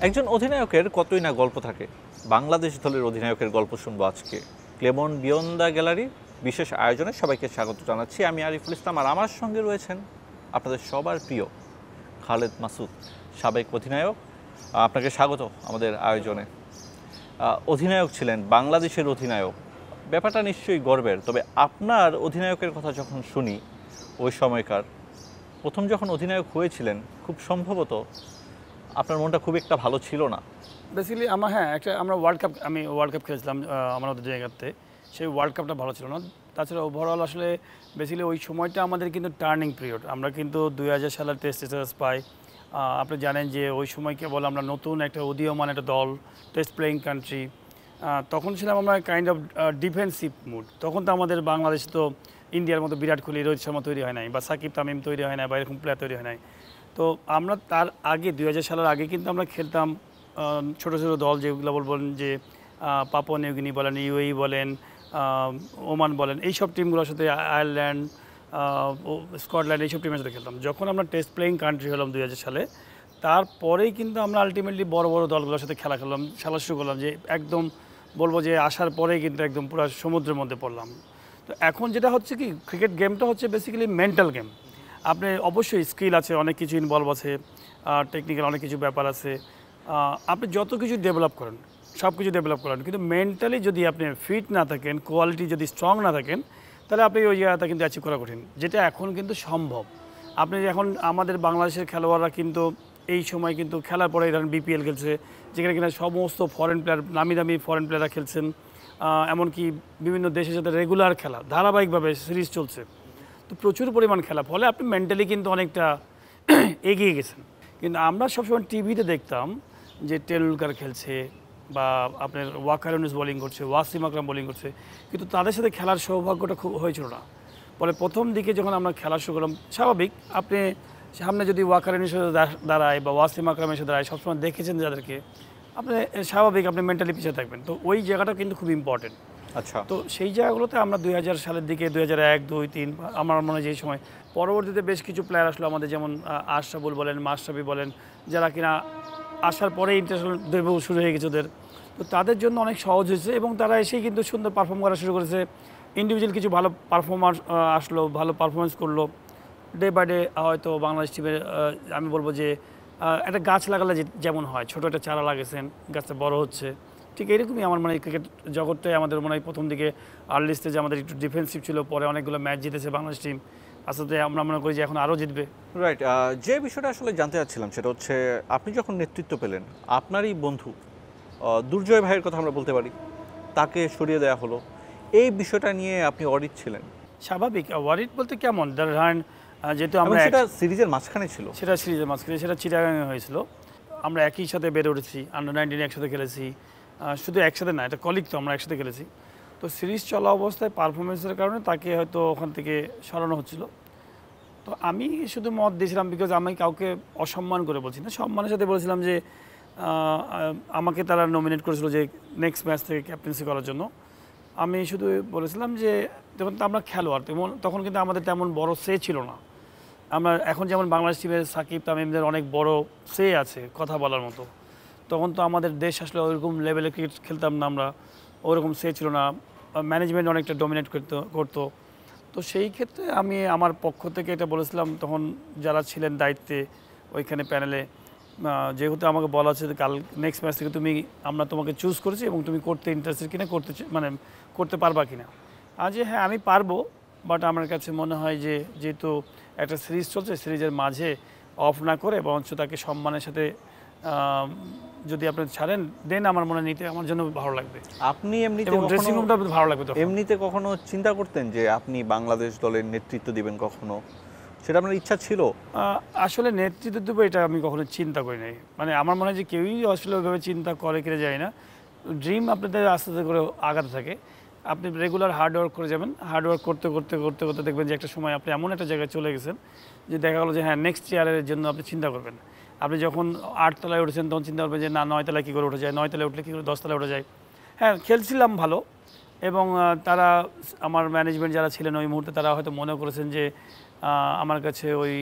একজন অধিনায়কের কতই না গল্প থাকে। বাংলাদেশ দলের অধিনায়কের গল্প শুনবো আজকে ক্লেমন বিয়ন্ড দ্য গ্যালারি বিশেষ আয়োজনে। সবাইকে স্বাগত জানাচ্ছি। আমি আরিফুল ইসলাম, আর আমার সঙ্গে রয়েছেন আপনাদের সবার প্রিয় খালেদ মাসুদ, সাবেক অধিনায়ক। আপনাকে স্বাগত আমাদের আয়োজনে। অধিনায়ক ছিলেন, বাংলাদেশের অধিনায়ক, ব্যাপারটা নিশ্চয়ই গর্বের। তবে আপনার অধিনায়কের কথা যখন শুনি, ওই সময়কার প্রথম যখন অধিনায়ক হয়েছিলেন, খুব সম্ভবত আপনার মনটা খুব একটা ভালো ছিল না। বেসিক্যালি আমরা ওয়ার্ল্ড কাপ খেলেছিলাম আমাদের জায়গাতে। সেই ওয়ার্ল্ড কাপটা ভালো ছিল না। তাছাড়া ওভারঅল আসলে বেসিক্যালি ওই সময়টা আমাদের কিন্তু টার্নিং পিরিয়ড। আমরা কিন্তু 2000 সালের টেস্ট স্ট্যাটাস পাই। আপনি জানেন যে ওই সময় কেবল আমরা নতুন একটা উদীয়মান একটা দল, টেস্ট প্লেয়িং কান্ট্রি। তখন ছিলাম আমরা কাইন্ড অফ ডিফেন্সিভ মুড। তখন তো আমাদের বাংলাদেশ তো ইন্ডিয়ার মতো বিরাট কোহলি, রোহিত শর্মা তৈরি হয় নাই, বা সাকিব তামিম তৈরি হয় নাই, বা এরকম প্লেয়ার তৈরি হয় নাই। তো আমরা তার আগে 2000 সালের আগে কিন্তু আমরা খেলতাম ছোটো ছোটো দল, যেগুলো বলবেন যে পাপুয়া নিউ গিনি বলেন, ইউএই বলেন, ওমান বলেন, এইসব টিমগুলোর সাথে, আয়ারল্যান্ড, স্কটল্যান্ড, এইসব টিমের সাথে খেলতাম। যখন আমরা টেস্ট প্লেয়িং কান্ট্রি হলাম 2000 সালে, তারপরেই কিন্তু আমরা আলটিমেটলি বড় বড় দলগুলোর সাথে খেলা শুরু করলাম। যে একদম বলবো যে আসার পরেই কিন্তু একদম পুরো সমুদ্রের মধ্যে পড়লাম। তো এখন যেটা হচ্ছে কি, ক্রিকেট গেমটা হচ্ছে বেসিক্যালি মেন্টাল গেম। আপনি অবশ্যই স্কিল আছে, অনেক কিছু ইনভলভ আছে, টেকনিক্যাল অনেক কিছু ব্যাপার আছে। আপনি যত কিছু ডেভেলপ করেন, সব কিছু ডেভেলপ করেন, কিন্তু মেন্টালি যদি আপনি ফিট না থাকেন, কোয়ালিটি যদি স্ট্রং না থাকেন, তাহলে আপনি ওই জায়গাটা কিন্তু অ্যাচিভ করা কঠিন, যেটা এখন কিন্তু সম্ভব। আপনি এখন আমাদের বাংলাদেশের খেলোয়াড়রা কিন্তু এই সময় কিন্তু খেলার পরে ধরেন বিপিএল খেলছে, যেখানে কিনা সমস্ত ফরেন প্লেয়ার, নামি দামি ফরেন প্লেয়াররা খেলছেন। এমনকি বিভিন্ন দেশের সাথে রেগুলার খেলা, ধারাবাহিকভাবে সিরিজ চলছে। তো প্রচুর পরিমাণ খেলা, ফলে আপনি মেন্টালি কিন্তু অনেকটা এগিয়ে গেছেন। কিন্তু আমরা সবসময় টিভিতে দেখতাম যে টেন্ডুলকার খেলছে, বা আপনার ওয়াকার ইউনুস বোলিং করছে, ওয়াসিম আকরাম বোলিং করছে, কিন্তু তাদের সাথে খেলার সৌভাগ্যটা খুব হয়েছিল না। ফলে প্রথম দিকে যখন আমরা খেলা শুরু করলাম, স্বাভাবিক আপনি সামনে যদি ওয়াকার ইউনুসের সাথে দাঁড়ায় বা ওয়াসিম আকরামের সাথে দাঁড়ায়, সবসময় দেখেছেন যাদেরকে, আপনি স্বাভাবিক আপনি মেন্টালি পিছিয়ে থাকবেন। তো ওই জায়গাটা কিন্তু খুব ইম্পর্টেন্ট। আচ্ছা, তো সেই জায়গাগুলোতে আমরা 2000 সালের দিকে, 2001, 2, 3, আমার মনে হয় যে সময় পরবর্তীতে বেশ কিছু প্লেয়ার আসলো আমাদের, যেমন আশরাফুল বলেন, মাশরাফি বলেন, যারা কিনা আসার পরে ইন্টারন্যাশনাল ডেবিউ শুরু হয়ে গেছে ওদের। তো তাদের জন্য অনেক সহজ হয়েছে, এবং তারা এসেই কিন্তু সুন্দর পারফর্ম করা শুরু করেছে। ইন্ডিভিজুয়াল কিছু ভালো পারফর্মার আসলো, ভালো পারফরমেন্স করলো। ডে বাই ডে হয়তো বাংলাদেশ টিমের আমি বলবো যে একটা গাছ লাগালে যেমন হয়, ছোটো একটা চারা লাগেছেন, গাছটা বড় হচ্ছে, ঠিক এরকমই আমার মনে হয় ক্রিকেট জগৎটাই আমাদের মনে হয় প্রথম দিকে আর্লি স্টেজে আমাদের একটু ডিফেন্সিভ ছিল, পরে অনেকগুলো ম্যাচ জিতেছে বাংলাদেশ টিম। আসলে আমরা মনে করি যে এখন আরও জিতবে। রাইট। যে বিষয়টা আসলে জানতে চাচ্ছিলাম সেটা হচ্ছে, আপনি যখন নেতৃত্ব পেলেন, আপনারই বন্ধু দুর্জয় ভাইয়ের কথা আমরা বলতে পারি, তাকে সরিয়ে দেওয়া হলো, এই বিষয়টা নিয়ে আপনি অডিট ছিলেন। স্বাভাবিক ওয়ারিড বলতে কেমন ধরেন, যেহেতু আমরা সেটা সিরিজের মাঝখানে ছিল, সেটা সিরিজের মাঝখানে, সেটা চিটাগাংয়ে হয়েছিল। আমরা একই সাথে বেড়ে উঠেছি, আন্ডার-19 একসাথে খেলেছি, শুধু একসাথে না, এটা কলিগ, তো আমরা একসাথে খেলেছি। তো সিরিজ চলা অবস্থায় পারফরমেন্সের কারণে তাকে হয়তো ওখান থেকে সরানো হচ্ছিল। তো আমি শুধু মত দিয়েছিলাম, বিকজ আমি কাউকে অসম্মান করে বলছি না, সম্মানের সাথে বলেছিলাম যে আমাকে তারা নমিনেট করেছিল যে নেক্সট ম্যাচ থেকে ক্যাপ্টেন্সি করার জন্য। আমি শুধু বলেছিলাম যে যখন আমরা খেলোয়াড়, তখন কিন্তু আমাদের তেমন বড় সে ছিল না। আমরা এখন যেমন বাংলাদেশ টিমের সাকিব তামিমদের অনেক বড় সে আছে কথা বলার মতো, তখন তো আমাদের দেশ আসলে ওইরকম লেভেলে ক্রিকেট খেলতাম না, আমরা ওরকম সে ছিল না, ম্যানেজমেন্ট অনেকটা ডমিনেট করতো। তো সেই ক্ষেত্রে আমি আমার পক্ষ থেকে এটা বলেছিলাম, তখন যারা ছিলেন দায়িত্বে ওইখানে প্যানেলে, যেহেতু আমাকে বলা হচ্ছে কাল নেক্সট ম্যাচ থেকে আমরা তোমাকে চুজ করেছি, এবং তুমি করতে ইন্টারেস্টেড কিনা, করতে পারবা কিনা। যে হ্যাঁ আমি পারবো, বাট আমার কাছে মনে হয় যে যেহেতু একটা সিরিজ চলছে, সিরিজের মাঝে অফ না করে বরঞ্চ তাকে সম্মানের সাথে যদি আপনি ছাড়েন, দেন আমার মনে নিতে আমার জন্য ভালো লাগবে। আপনি এমনিতে ড্রেসিং রুমটা ভালো লাগবে। এমনিতে কখনো চিন্তা করতেন যে আপনি বাংলাদেশ দলের নেতৃত্ব দিবেন কখনো? সেটা আপনার ইচ্ছা ছিল? আসলে নেতৃত্ব দেবো এটা আমি কখনো চিন্তা করি নাই। মানে আমার মনে হয় যে কেউই আসলে ওইভাবে চিন্তা করে কিনা যায় না। ড্রিম আপনাদের আস্তে আস্তে করে আগাতে থাকে। আপনি রেগুলার হার্ডওয়ার্ক করে যাবেন, হার্ডওয়ার্ক করতে করতে করতে করতে দেখবেন যে একটা সময় আপনি এমন একটা জায়গায় চলে গেছেন যে দেখা গেলো যে হ্যাঁ নেক্সট ইয়ারের জন্য আপনি চিন্তা করবেন। আপনি যখন 8 তলায় উঠেছেন তখন চিন্তা করবেন যে না 9 তলায় কী করে উঠে যায়, 9 তলায় উঠলে কী করে 10 তলায় উঠে যায়। হ্যাঁ খেলছিলাম ভালো, এবং তারা আমার ম্যানেজমেন্ট যারা ছিলেন ওই মুহূর্তে তারা হয়তো মনে করেছেন যে আমার কাছে ওই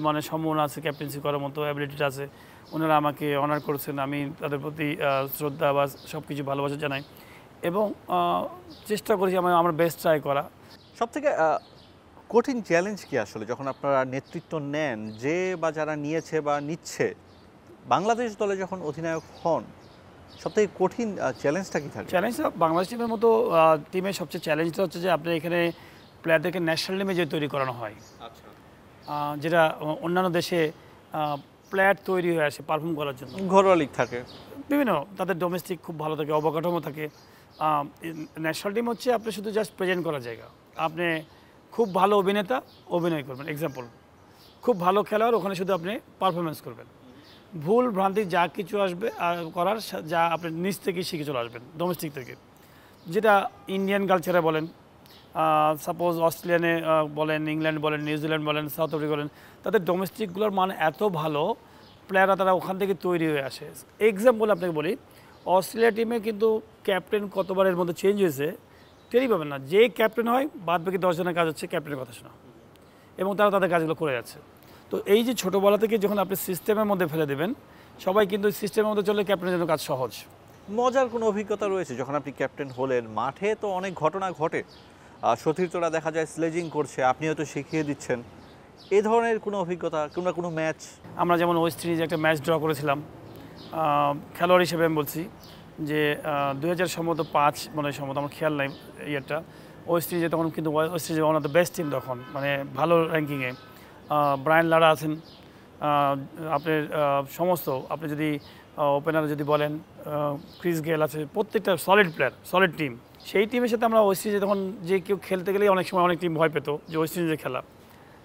মানে সম্ভাবনা আছে, ক্যাপ্টেন্সি করার মতো অ্যাবিলিটিটা আছে। ওনারা আমাকে অনার করেছেন, আমি তাদের প্রতি শ্রদ্ধা বা সব কিছু ভালোবাসা জানাই এবং চেষ্টা করেছি আমার বেস্ট ট্রাই করা। সবথেকে কঠিন চ্যালেঞ্জ কি আসলে যখন আপনারা নেতৃত্ব নেন, যে বা যারা নিয়েছে বা নিচ্ছে, বাংলাদেশ দলে যখন অধিনায়ক হন, সবথেকে কঠিন চ্যালেঞ্জটা কি থাকে? চ্যালেঞ্জটা বাংলাদেশ টিমের মতো টিমের সবচেয়ে চ্যালেঞ্জটা হচ্ছে যে আপনার এখানে প্লেয়ারদেরকে ন্যাশনাল টিমে যে তৈরি করানো হয়, যেটা অন্যান্য দেশে প্লেয়ার তৈরি হয়ে আসে পারফর্ম করার জন্য। ঘরোয়া লিগ থাকে, বিভিন্ন তাদের ডোমেস্টিক খুব ভালো থাকে, অবকাঠামো থাকে। ন্যাশনাল টিম হচ্ছে আপনি শুধু জাস্ট প্রেজেন্ট করার জায়গা। আপনি খুব ভালো অভিনেতা অভিনয় করবেন, এক্সাম্পল খুব ভালো খেলোয়াড়, ওখানে শুধু আপনি পারফরমেন্স করবেন। ভুল ভ্রান্তি যা কিছু আসবে করার যা আপনি নিজ থেকে শিখে চলে আসবেন ডোমেস্টিক থেকে, যেটা ইন্ডিয়ান কালচারে বলেন, সাপোজ অস্ট্রেলিয়ানে বলেন, ইংল্যান্ড বলেন, নিউজিল্যান্ড বলেন, সাউথ আফ্রিকা বলেন, তাদের ডোমেস্টিকগুলোর মান এত ভালো, প্লেয়াররা তারা ওখান থেকে তৈরি হয়ে আসে। এক্সাম্পল আপনাকে বলি, অস্ট্রেলিয়া টিমে কিন্তু ক্যাপ্টেন কতবারের মধ্যে চেঞ্জ হয়েছে টেরই পাবেন না। যে ক্যাপ্টেন হয় বাদ বাকি 10 জনের কাজ হচ্ছে ক্যাপ্টেনের কথা শোনা, এবং তারা তাদের কাজগুলো করে যাচ্ছে। তো এই যে ছোটোবেলা থেকে যখন আপনি সিস্টেমের মধ্যে ফেলে দেবেন, সবাই কিন্তু সিস্টেমের মধ্যে চলে, ক্যাপ্টেনের জন্য কাজ সহজ। মজার কোনো অভিজ্ঞতা রয়েছে যখন আপনি ক্যাপ্টেন হলেন? মাঠে তো অনেক ঘটনা ঘটে, সতীর্থরা দেখা যায় স্লেজিং করছে, আপনি হয়তো শিখিয়ে দিচ্ছেন, এই ধরনের কোনো অভিজ্ঞতা কিংবা কোনো ম্যাচ? আমরা যেমন ওয়েস্ট ইন্ডিজে একটা ম্যাচ ড্র করেছিলাম, খেলোয়াড় হিসেবে আমি বলছি যে 2005 মনে হয় সম্ভবত, আমার খেয়াল নাই ইয়েরটা। ওয়েস্ট ইন্ডিজে তখন কিন্তু West Indies one of the best team তখন, মানে ভালো র্যাঙ্কিংয়ে। ব্রায়ান লারা আছেন, আপনার সমস্ত আপনি যদি ওপেনার যদি বলেন, ক্রিস গেল আছে, প্রত্যেকটা সলিড প্লেয়ার, সলিড টিম। সেই টিমের সাথে আমরা ওয়েস্ট ইন্ডিজে তখন যে কেউ খেলতে গেলেই অনেক সময় অনেক টিম ভয় পেত যে ওয়েস্ট ইন্ডিজে খেলা।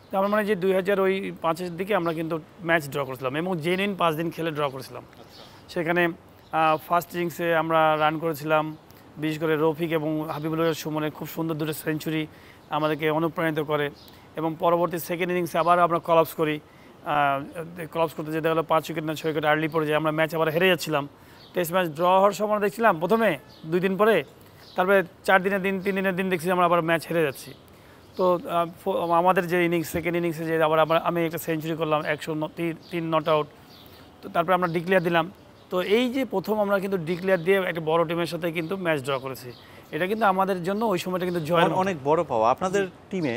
তো আমার মানে যে 2005-এর দিকে আমরা কিন্তু ম্যাচ ড্র করেছিলাম এবং জেনুইন 5 দিন খেলে ড্র করেছিলাম। সেখানে ফার্স্ট ইনিংসে আমরা রান করেছিলাম, বিশেষ করে রফিক এবং হাবিবুল সুমনের খুব সুন্দর দুটো সেঞ্চুরি আমাদেরকে অনুপ্রাণিত করে, এবং পরবর্তী সেকেন্ড ইনিংসে আবার আমরা কলাপস করি। কলাপস করতে যেতে হলো 5 উইকেট না 6 উইকেট আর্লি পড়ে যায়, আমরা ম্যাচ আবার হেরে যাচ্ছিলাম। টেস্ট ম্যাচ ড্র হওয়ার সময় দেখছিলাম প্রথমে 2 দিন পরে, তারপরে 4 দিনের দিন 3 দিনের দিন দেখছি আমরা আবার ম্যাচ হেরে যাচ্ছি। তো আমাদের যে ইনিংস, সেকেন্ড ইনিংসে যে আবার আমি একটা সেঞ্চুরি করলাম, 103 নট আউট। তো তারপরে আমরা ডিক্লেয়ার দিলাম। তো এই যে প্রথম আমরা কিন্তু ডিক্লেয়ার দিয়ে একটা বড় টিমের সাথে কিন্তু ম্যাচ ড্র করেছি, এটা কিন্তু আমাদের জন্য ওই সময়টা কিন্তু জয় অনেক বড় পাওয়া। আপনাদের টিমে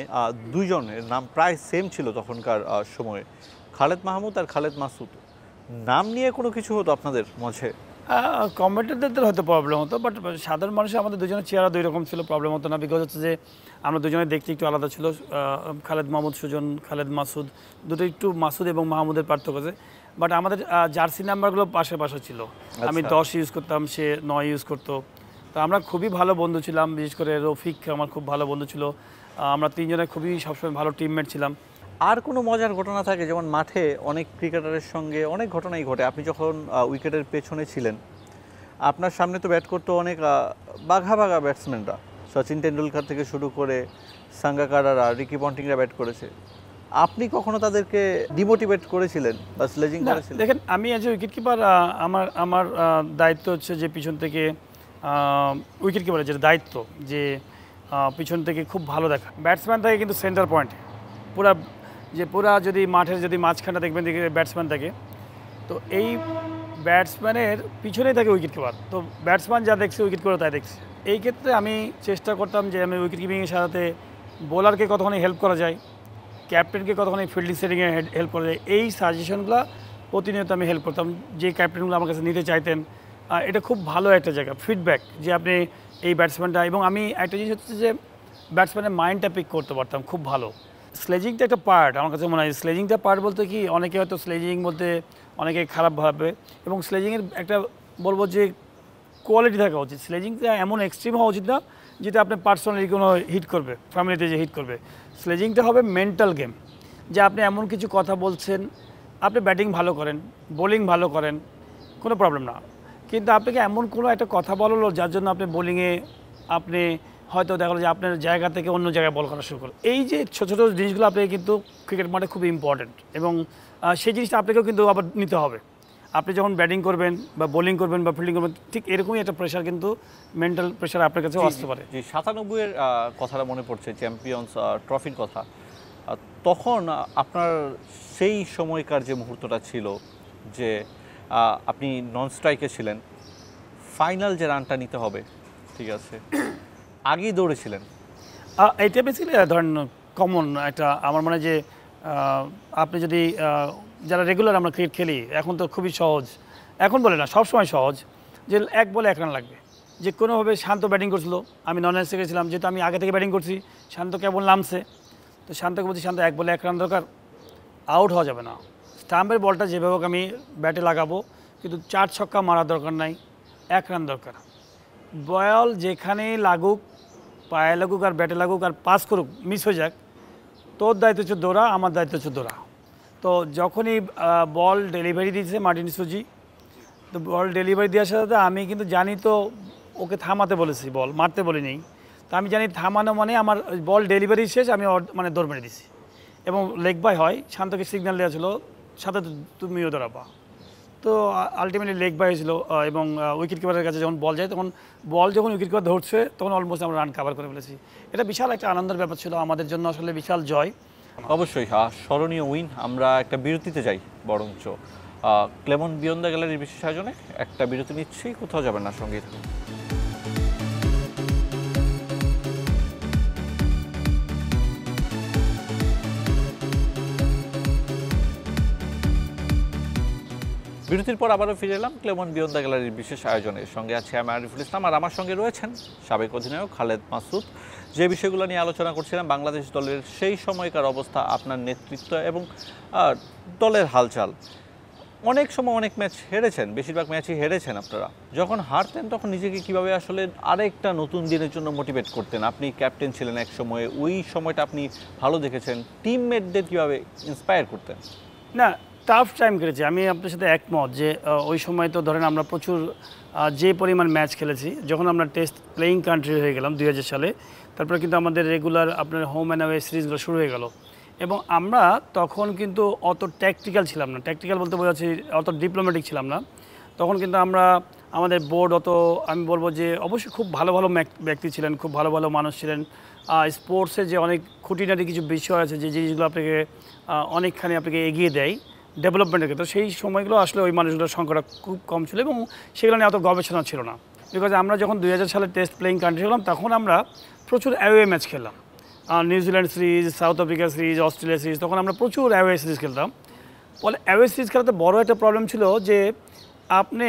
2 জনের নাম প্রায় সেম ছিল তখনকার সময়ে, খালেদ মাহমুদ আর খালেদ মাসুদ। নাম নিয়ে কোনো কিছু হতো আপনাদের মাঝে? কম্পিটিটরদের হয়তো প্রবলেম হতো, বাট সাধারণ মানুষের আমাদের দুজনের চেহারা 2 রকম ছিল, প্রবলেম হতো না। বিকজ হচ্ছে যে আমরা দুজনে দেখতে একটু আলাদা ছিল। খালেদ মাহমুদ সুজন, খালেদ মাসুদ, দুটো একটু মাসুদ এবং মাহমুদের পার্থক্য আছে, বাট আমাদের জার্সি নাম্বারগুলো পাশে পাশে ছিল। আমি 10 ইউজ করতাম, সে 9 ইউজ করতো। তো আমরা খুবই ভালো বন্ধু ছিলাম, বিশেষ করে রফিক আমার খুব ভালো বন্ধু ছিল। আমরা 3 জনে খুবই সবসময় ভালো টিমমেট ছিলাম। আর কোনো মজার ঘটনা থাকে? যেমন মাঠে অনেক ক্রিকেটারের সঙ্গে অনেক ঘটনাই ঘটে। আপনি যখন উইকেটের পেছনে ছিলেন, আপনার সামনে তো ব্যাট করতো অনেক বাঘা বাঘা ব্যাটসম্যানরা, সচিন টেন্ডুলকার থেকে শুরু করে সাঙ্গাকারারা, রিকি পন্টিংরা ব্যাট করেছে। আপনি কখনো তাদেরকে ডিমোটিভেট করেছিলেন বা স্লেজিং করেছিলেন? দেখেন, আমি এজ এ উইকেট কিপার, আমার দায়িত্ব হচ্ছে যে পিছন থেকে উইকেট কিপারের যেটা দায়িত্ব, যে পিছন থেকে খুব ভালো দেখা। ব্যাটসম্যান থাকে কিন্তু সেন্টার পয়েন্টে, পুরা যদি মাঠের যদি মাঝখানটা দেখবেন দিকে ব্যাটসম্যান থাকে, তো এই ব্যাটসম্যানের পিছনেই থাকে উইকেট কিপার। তো ব্যাটসম্যান যা দেখছে উইকেট কিপার তাই দেখছে। এই ক্ষেত্রে আমি চেষ্টা করতাম যে আমি উইকেট কিপিংয়ের সাথে বোলারকে কতখানি হেল্প করা যায়, ক্যাপ্টেনকে কতখানি ফিল্ডিং সেটিংয়ে হেল্প করা যায়, এই সাজেশনগুলো প্রতিনিয়ত আমি হেল্প করতাম। যে ক্যাপ্টেনগুলো আমার কাছে নিতে চাইতেন, এটা খুব ভালো একটা জায়গা ফিডব্যাক, যে আপনি এই ব্যাটসম্যানটা। এবং আমি একটা জিনিস হচ্ছে যে ব্যাটসম্যানের মাইন্ডটা পিক করতে পারতাম খুব ভালো। স্লেজিংটা একটা পার্ট, আমার কাছে মনে হয় স্লেজিংটা পার্ট বলতে কি, অনেকে হয়তো স্লেজিং বলতে অনেকে খারাপ ভাবে, এবং স্লেজিংয়ের একটা বলবো যে কোয়ালিটি থাকা উচিত। স্লেজিংটা এমন এক্সট্রিম হওয়া উচিত না যেটা আপনার পার্সোনালি কোনো হিট করবে, ফ্যামিলিতে যে হিট করবে। স্লেজিংটা হবে মেন্টাল গেম, যে আপনি এমন কিছু কথা বলছেন, আপনি ব্যাটিং ভালো করেন, বোলিং ভালো করেন, কোনো প্রবলেম না, কিন্তু আপনাকে এমন কোনো একটা কথা বললো যার জন্য আপনি বোলিংয়ে আপনি হয়তো দেখা গেলো যে আপনার জায়গা থেকে অন্য জায়গায় বল করা শুরু করেন। এই যে ছোটো ছোটো জিনিসগুলো আপনাকে কিন্তু ক্রিকেট মাঠে খুব ইম্পর্টেন্ট, এবং সেই জিনিসটা আপনাকেও কিন্তু আবার নিতে হবে। আপনি যখন ব্যাটিং করবেন বা বোলিং করবেন বা ফিল্ডিং করবেন, ঠিক এরকমই একটা প্রেশার, কিন্তু মেন্টাল প্রেশার আপনার কাছেও আসতে পারে। যে 97-এর কথাটা মনে পড়ছে, চ্যাম্পিয়ন্স ট্রফির কথা। তখন আপনার সেই সময়কার যে মুহূর্তটা ছিল, যে আপনি নন স্ট্রাইকে ছিলেন, ফাইনাল যে রানটা নিতে হবে, ঠিক আছে, আগেই দৌড়েছিলেন? এটা বেসিক্যালি ধরেন কমন একটা আমার মনে হয় যে আপনি যদি যারা রেগুলার আমরা ক্রিকেট খেলি এখন তো খুবই সহজ, এখন বলে না সবসময় সহজ, যে 1 বলে 1 রান লাগবে। যে কোনোভাবে শান্ত ব্যাটিং করছিল, আমি নন স্ট্রাইকে ছিলাম, যেহেতু আমি আগে থেকে ব্যাটিং করছি, শান্ত কেবল নামছে, তো শান্তকে বলছি শান্ত 1 বলে 1 রান দরকার, আউট হওয়া যাবে না। স্টাম্পের বলটা যেভাবে হোক আমি ব্যাটে লাগাবো, কিন্তু 4 ছক্কা মারার দরকার নাই, 1 রান দরকার। বল যেখানেই লাগুক, পায়ে লাগুক আর ব্যাটে লাগুক আর পাস করুক, মিস হয়ে যাক, তোর দায়িত্ব হচ্ছে দৌড়া, আমার দায়িত্ব হচ্ছে দৌড়া। তো যখনই বল ডেলিভারি দিয়েছে মার্টিন সুজি, তো বল ডেলিভারি দেওয়ার সাথে সাথে আমি কিন্তু জানি তো ওকে থামাতে বলেছি, বল মারতে বলিনি। তো আমি জানি থামানো মানে আমার বল ডেলিভারি শেষ, আমি মানে দৌড় মেরে দিছি এবং লেগ বাই হয়। শান্তকে সিগন্যাল দেওয়া ছিল সাথে তুমিও দৌড়াবা, তো আলটিমেটলি লেগ বাই হয়েছিল। এবং উইকেট কিপারের কাছে যখন বল যায়, তখন বল যখন উইকেট কিপার ধরছে তখন অলমোস্ট আমরা রান কভার করে ফেলেছি। এটা বিশাল একটা আনন্দের ব্যাপার ছিল আমাদের জন্য, আসলে বিশাল জয়। অবশ্যই স্মরণীয় উইন। আমরা একটা বিরতিতে যাই বরঞ্চ। ক্লেমন্ট বিয়ন্দা গ্যালারির বিশেষ আয়োজনে একটা বিরতি নিচ্ছি, কোথাও যাবেন না, সঙ্গেই থাকুন। বিরতির পর আবারও ফিরে এলাম ক্লেমন্ট বিয়ন্দা গ্যালারির বিশেষ আয়োজনের সঙ্গে। আছে আমি আরিফুল ইসলাম, আর আমার সঙ্গে রয়েছেন সাবেক অধিনায়ক খালেদ মাসুদ। যে বিষয়গুলো নিয়ে আলোচনা করছিলাম, বাংলাদেশ দলের সেই সময়কার অবস্থা, আপনার নেতৃত্ব এবং দলের হালচাল। অনেক সময় অনেক ম্যাচ হেরেছেন, বেশিরভাগ ম্যাচই হেরেছেন আপনারা। যখন হারতেন তখন নিজেকে কিভাবে আসলে আরেকটা নতুন দিনের জন্য মোটিভেট করতেন? আপনি ক্যাপ্টেন ছিলেন এক সময়ে, ওই সময়টা আপনি ভালো দেখেছেন, টিমমেটদের কীভাবে ইন্সপায়ার করতেন? না, টাফ টাইম কেটেছি, আমি আপনার সাথে একমত যে ওই সময় তো ধরেন আমরা প্রচুর যে পরিমাণ ম্যাচ খেলেছি, যখন আমরা টেস্ট প্লেয়িং কান্ট্রি হয়ে গেলাম 2000 সালে, তারপরে কিন্তু আমাদের রেগুলার আপনার হোম অ্যান্ড অ্যাওয়ে সিরিজগুলো শুরু হয়ে গেল। এবং আমরা তখন কিন্তু অত ট্যাকটিক্যাল ছিলাম না, ট্যাকটিক্যাল বলতে বোঝাচ্ছি অত ডিপ্লোম্যাটিক ছিলাম না। তখন কিন্তু আমরা আমাদের বোর্ড অত, আমি বলবো যে অবশ্যই খুব ভালো ভালো ব্যক্তি ছিলেন, খুব ভালো ভালো মানুষ ছিলেন। স্পোর্টসে যে অনেক খুঁটিনাটি কিছু বিষয় আছে যে জিনিসগুলো আপনাকে অনেকখানি আপনাকে এগিয়ে দেয় ডেভেলপমেন্টের ক্ষেত্রে, সেই সময়গুলো আসলে ওই মানুষগুলোর সংখ্যাটা খুব কম ছিল এবং সেগুলো নিয়ে অত গবেষণা ছিল না। বিকজ আমরা যখন 2000 সালে টেস্ট প্লেয়িং কান্ট্রি হলাম, তখন আমরা প্রচুর অ্যাওয়ে ম্যাচ খেললাম, New Zealand series, south Africa series, Australia series, তখন আমরা প্রচুর অ্যাওয়ে সিরিজ খেলতাম। ফলে অ্যাওয়ে সিরিজ খেলাতে বড় একটা প্রবলেম ছিল যে আপনি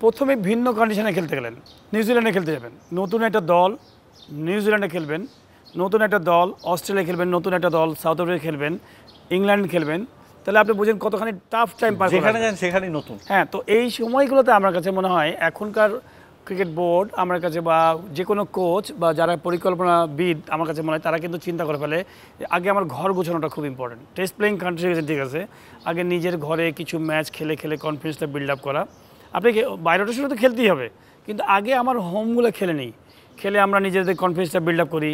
প্রথমে ভিন্ন কন্ডিশনে খেলতে গেলেন। নিউজিল্যান্ডে খেলতে যাবেন, নতুন একটা দল, নিউজিল্যান্ডে খেলবেন, নতুন একটা দল, অস্ট্রেলিয়া খেলবেন, নতুন একটা দল, সাউথ আফ্রিকা খেলবেন, ইংল্যান্ড খেলবেন, তাহলে আপনি বুঝেন কতখানি টাফ টাইম পার যেখানে যান সেখানেই নতুন। হ্যাঁ, তো এই সময়গুলোতে আমার কাছে মনে হয় এখনকার ক্রিকেট বোর্ড আমার কাছে বা যে কোনো কোচ বা যারা পরিকল্পনাবিদ আমার কাছে মনে হয় তারা কিন্তু চিন্তা করে ফেলে আগে আমার ঘর গোছানোটা খুব ইম্পর্টেন্ট। টেস্ট প্লেয়িং কান্ট্রি গেছে ঠিক আছে, আগে নিজের ঘরে কিছু ম্যাচ খেলে খেলে কনফিডেন্সটা বিল্ড আপ করা। আপনাকে বাইরেটা শুরু তো খেলতেই হবে, কিন্তু আগে আমার হোমগুলো খেলে নিই, খেলে আমরা নিজেদের কনফিডেন্সটা বিল্ড আপ করি।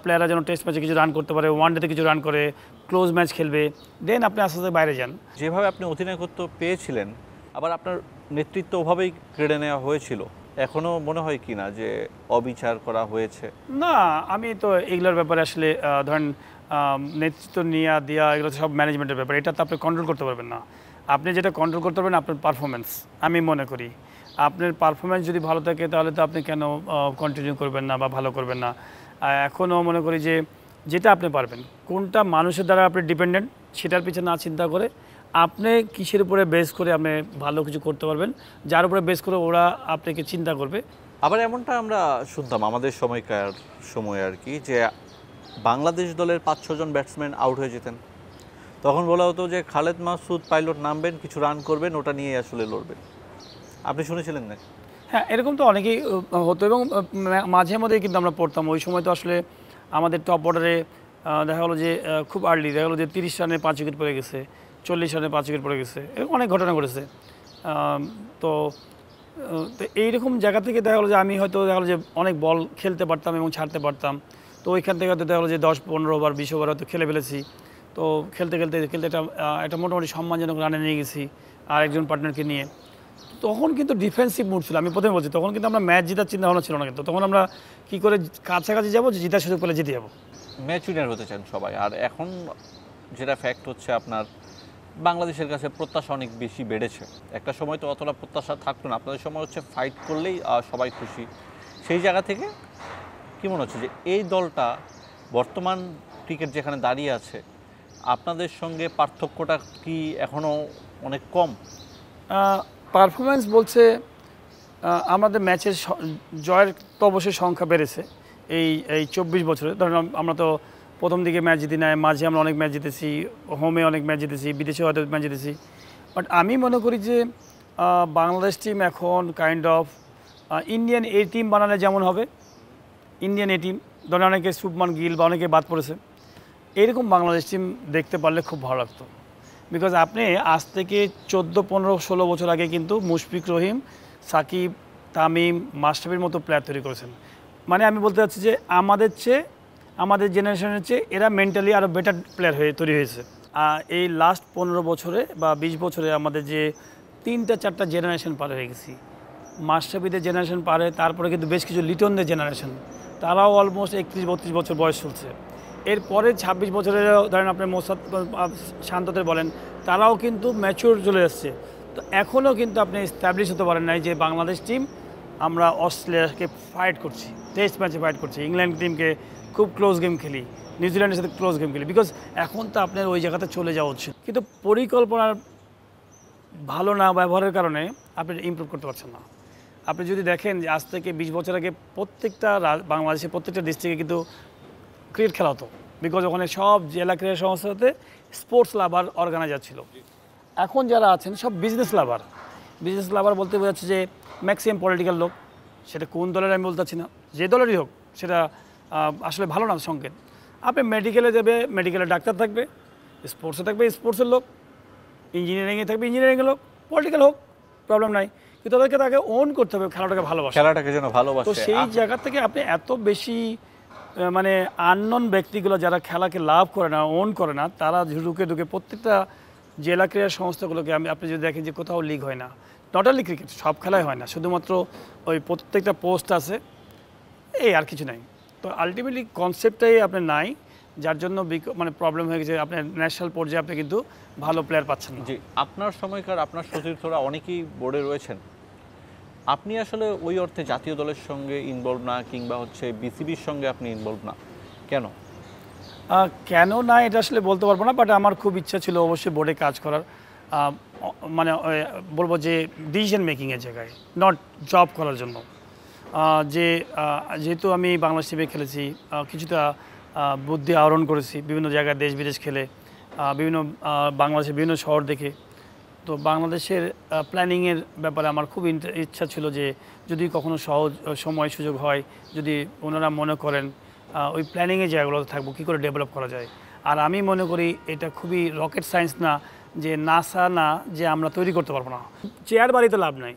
প্লেয়াররা যেন টেস্ট ম্যাচে কিছু রান করতে পারে, ওয়ান ডেতে কিছু রান করে, ক্লোজ ম্যাচ খেলবে, দেন আপনি আস্তে আস্তে বাইরে যান। যেভাবে আপনি অধিনায়কত্ব পেয়েছিলেন, আবার আপনার নেতৃত্ব ওভাবেই কেড়ে নেওয়া হয়েছিল, এখনও মনে হয় কি না যে অবিচার করা হয়েছে? না, আমি তো এগুলোর ব্যাপারে আসলে ধরেন নেতৃত্ব দেওয়া এগুলো সব ম্যানেজমেন্টের ব্যাপার, এটা তো আপনি কন্ট্রোল করতে পারবেন না। আপনি যেটা কন্ট্রোল করতে পারবেন আপনার পারফরমেন্স। আমি মনে করি আপনার পারফরমেন্স যদি ভালো থাকে তাহলে তো আপনি কেন কন্টিনিউ করবেন না বা ভালো করবেন না। এখনও মনে করি যে যেটা আপনি পারবেন, কোনটা মানুষের দ্বারা আপনি ডিপেন্ডেন্ট সেটার পিছনে না চিন্তা করে আপনি কিসের উপরে বেস করে আপনি ভালো কিছু করতে পারবেন, যার উপরে বেস করে ওরা আপনাকে চিন্তা করবে। আবার এমনটা আমরা শুনতাম আমাদের সময়কার সময় আর কি, যে বাংলাদেশ দলের 5-6 জন ব্যাটসম্যান আউট হয়ে যেতেন, তখন বলা হতো যে খালেদ মাসুদ পাইলট নামবেন, কিছু রান করবেন, ওটা নিয়ে আসলে লড়বেন। আপনি শুনেছিলেন না? হ্যাঁ, এরকম তো অনেকেই হতো এবং মাঝে মধ্যেই কিন্তু আমরা পড়তাম। ওই সময় তো আসলে আমাদের টপ অর্ডারে দেখা গেলো যে খুব আর্লি দেখা গেলো যে 30 রানে 5 উইকেট পড়ে গেছে, 40 রানে 5 উইকেট পড়ে গেছে, এরকম অনেক ঘটনা ঘটেছে। তো এইরকম জায়গা থেকে দেখা গেলো যে আমি হয়তো দেখা গেলো যে অনেক বল খেলতে পারতাম এবং ছাড়তে পারতাম। তো ওইখান থেকে হয়তো দেখা গেলো যে 10-15 ওভার 20 ওভার হয়তো খেলে ফেলেছি। তো খেলতে খেলতে খেলতে একটা মোটামুটি সম্মানজনক রানে নিয়ে গেছি আর একজন পার্টনারকে নিয়ে। তখন কিন্তু ডিফেন্সিভ মুড ছিল, আমি প্রথমে বলছি, তখন কিন্তু আমরা ম্যাচ জেতার চিন্তা ভাবনা ছিল না, কিন্তু তখন আমরা কী করে কাছাকাছি যাবো, যে জেতার সুযোগ পেলে জিতে যাবো, ম্যাচ উইনার হতে চান সবাই। আর এখন যেটা ফ্যাক্ট হচ্ছে আপনার বাংলাদেশের কাছে প্রত্যাশা অনেক বেশি বেড়েছে। একটা সময় তো অতটা প্রত্যাশা থাকতো না, আপনাদের সময় হচ্ছে ফাইট করলেই সবাই খুশি। সেই জায়গা থেকে কী মনে হচ্ছে যে এই দলটা বর্তমান ক্রিকেট যেখানে দাঁড়িয়ে আছে, আপনাদের সঙ্গে পার্থক্যটা কি এখনও অনেক কম? পারফরমেন্স বলছে আমাদের ম্যাচের জয়ের তো অবশ্যই সংখ্যা বেড়েছে এই 24 বছরে। ধরুন আমরা তো প্রথম দিকে ম্যাচ জিতি নাই, মাঝে আমরা অনেক ম্যাচ জিতেছি, হোমে অনেক ম্যাচ জিতেছি, বিদেশে হয়তো ম্যাচ জিতেছি। বাট আমি মনে করি যে বাংলাদেশ টিম এখন kind of Indian A team বানালে যেমন হবে, ইন্ডিয়ান এ টিম ধরুন অনেকে শুভমান গিল বা অনেকে বাদ পড়েছে, এরকম বাংলাদেশ টিম দেখতে পারলে খুব ভালো লাগতো। বিকজ আপনি আজ থেকে 14, 15, 16 বছর আগে কিন্তু মুশফিক রহিম, সাকিব, তামিম, মাশরাফির মতো প্লেয়ার তৈরি করেছেন। মানে আমি বলতে চাচ্ছি যে আমাদের জেনারেশনের চেয়ে এরা মেন্টালি আরও বেটার প্লেয়ার হয়ে তৈরি হয়েছে। এই লাস্ট 15 বছরে বা 20 বছরে আমাদের যে 3-4টা জেনারেশন পার হয়ে গেছি। মাশরাফিদের জেনারেশন পারে, তারপরে কিন্তু বেশ কিছু লিটনদের জেনারেশন, তারাও অলমোস্ট 31-32 বছর বয়স চলছে। এরপরে 26 বছরের ধরেন আপনি শান্তদের বলেন, তারাও কিন্তু ম্যাচিওর চলে আসছে। তো এখনও কিন্তু আপনি এস্টাবলিশ হতে পারেন নাই যে বাংলাদেশ টিম আমরা অস্ট্রেলিয়াকে ফাইট করছি, টেস্ট ম্যাচে ফাইট করছি, ইংল্যান্ড টিমকে খুব ক্লোজ গেম খেলি, নিউজিল্যান্ডের সাথে ক্লোজ গেম খেলি। বিকজ এখন তো আপনার ওই জায়গাতে চলে যাওয়া উচিত, কিন্তু পরিকল্পনার ভালো না ব্যবহারের কারণে আপনি ইমপ্রুভ করতে পারছেন না। আপনি যদি দেখেন যে আজ থেকে 20 বছর আগে প্রত্যেকটা বাংলাদেশের প্রত্যেকটা ডিস্ট্রিক্টে কিন্তু ক্রিকেট খেলা হতো। বিকজ ওখানে সব জেলা ক্রীড়া সংস্থাতে স্পোর্টস লাভার অর্গানাইজার ছিল। এখন যারা আছেন সব বিজনেস লাভার বলতে বোঝাচ্ছে যে ম্যাক্সিমাম পলিটিক্যাল লোক, সেটা কোন দলের আমি বলতে চাচ্ছি না, যে দলেরই হোক, সেটা আসলে ভালো না সংকেত। আপনি মেডিকেলে যাবে, মেডিকেলের ডাক্তার থাকবে, স্পোর্টসে থাকবে স্পোর্টসের লোক, ইঞ্জিনিয়ারিংয়ে থাকবে ইঞ্জিনিয়ারিংয়ের লোক, পলিটিক্যাল হোক, প্রবলেম নাই, কিন্তু তাকে ওন করতে হবে, খেলাটাকে যেন ভালোবাসে। তো সেই জায়গা থেকে আপনি এত বেশি মানে আননোন ব্যক্তিগুলো যারা খেলাকে লাভ করে না, ওন করে না, তারা ঢুকে প্রত্যেকটা জেলা ক্রীড়া সংস্থাগুলোকে আপনি যদি দেখেন যে কোথাও লিগ হয় না, নট অনলি ক্রিকেট, সব খেলাই হয় না, শুধুমাত্র ওই প্রত্যেকটা পোস্ট আছে, এই আর কিছু নাই। তো আলটিমেটলি কনসেপ্টটাই আপনার নাই, যার জন্য মানে প্রবলেম হয়ে গেছে। আপনার ন্যাশনাল পর্যায়ে আপনি কিন্তু ভালো প্লেয়ার পাচ্ছেন না। জি, আপনার সময়কার আপনার সতীর্থরা অনেকেই বোর্ডে রয়েছেন, আপনি আসলে ওই অর্থে জাতীয় দলের সঙ্গে ইনভলভ না, কিংবা হচ্ছে বিসিবির সঙ্গে আপনি ইনভলভ না কেন? কেন না এটা আসলে বলতে পারবো না, বাট আমার খুব ইচ্ছা ছিল অবশ্যই বোর্ডে কাজ করার। মানে বলবো যে ডিসিশন মেকিংয়ের জায়গায়, নট জব করার জন্য। যেহেতু আমি বাংলাদেশ টিমে খেলেছি, কিছুটা বুদ্ধি আহরণ করেছি বিভিন্ন জায়গায়, দেশ বিদেশ খেলে, বাংলাদেশের বিভিন্ন শহর দেখে। তো বাংলাদেশের প্ল্যানিংয়ের ব্যাপারে আমার খুব ইচ্ছা ছিল যে যদি কখনো সহজ সময় সুযোগ হয়, যদি ওনারা মনে করেন ওই প্ল্যানিংয়ের জায়গাগুলোতে থাকবো, কী করে ডেভেলপ করা যায়। আর আমি মনে করি এটা খুবই রকেট সায়েন্স না, যে নাসা না, যে আমরা তৈরি করতে পারবো না। চেয়ার বাড়িতে লাভ নাই,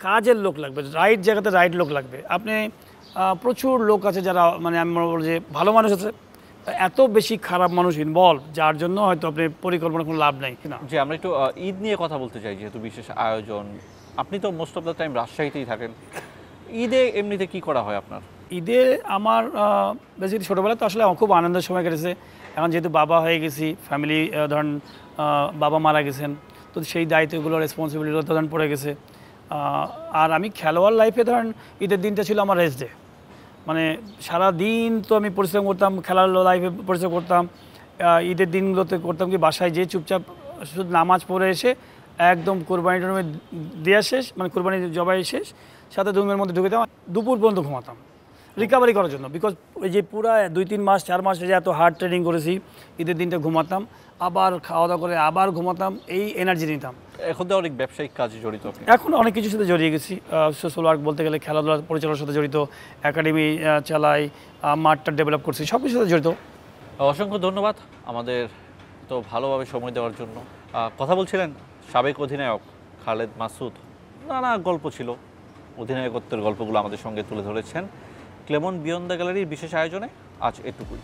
কাজের লোক লাগবে, রাইট জায়গাতে রাইট লোক লাগবে। আপনি প্রচুর লোক আছে যারা, মানে আমি মনে করি যে ভালো মানুষ আছে, এত বেশি খারাপ মানুষ ইনভলভ, যার জন্য হয়তো আপনি পরিকল্পনা কোনো লাভ নাই না। যে আমরা একটু ঈদ নিয়ে কথা বলতে চাই, যেহেতু বিশেষ আয়োজন, আপনি তো মোস্ট অফ দ্য টাইম রাজশাহীতেই থাকেন, ঈদে এমনিতে কি করা হয় আপনার? ঈদে আমার বেসিক্যালি ছোটোবেলায় তো আসলে আমার খুব আনন্দের সময় কেটেছে। এখন যেহেতু বাবা হয়ে গেছি, ফ্যামিলি ধরেন বাবা মারা গেছেন, তো সেই দায়িত্বগুলো রেসপন্সিবিলিটিগুলো ধরেন পড়ে গেছে। আর আমি খেলোয়াড় লাইফে ধরেন ঈদের দিনটা ছিল আমার রেস্ট ডে। মানে সারা দিন তো আমি পরিশ্রম করতাম, খেলার লাইফে পরিশ্রম করতাম, ঈদের দিনগুলোতে করতাম কি বাসায় যেয়ে চুপচাপ শুধু নামাজ পড়ে এসে একদম কোরবানি টরমে দেওয়া শেষ, মানে কোরবানি জবাই শেষ, সাথে রুমের মধ্যে ঢুকে দিতাম, দুপুর পর্যন্ত ঘুমাতাম রিকভারি করার জন্য। বিকজ ওই যে পুরো 2-3 মাস 4 মাস যে এত হার্ড ট্রেনিং করেছি, ঈদের দিনটা ঘুমাতাম, আবার খাওয়া দাওয়া করে আবার ঘুমাতাম, এই এনার্জি নিতাম। এখন তো অনেক ব্যবসায়িক কাজে জড়িত, এখন অনেক কিছুর সাথে জড়িয়ে গেছি। সোশ্যাল ওয়ার্ক বলতে গেলে খেলাধুলা পরিচালনার সাথে জড়িত, একাডেমি চালাই, মাঠটা ডেভেলপ করছি, সব কিছুর সাথে জড়িত। অসংখ্য ধন্যবাদ আমাদের তো ভালোভাবে সময় দেওয়ার জন্য। কথা বলছিলেন সাবেক অধিনায়ক খালেদ মাসুদ, নানা গল্প ছিল, অধিনায়কত্বের গল্পগুলো আমাদের সঙ্গে তুলে ধরেছেন। ক্লেমন বিয়ন্ড দ্য গ্যালারির বিশেষ আয়োজনে আজ এটুকুই।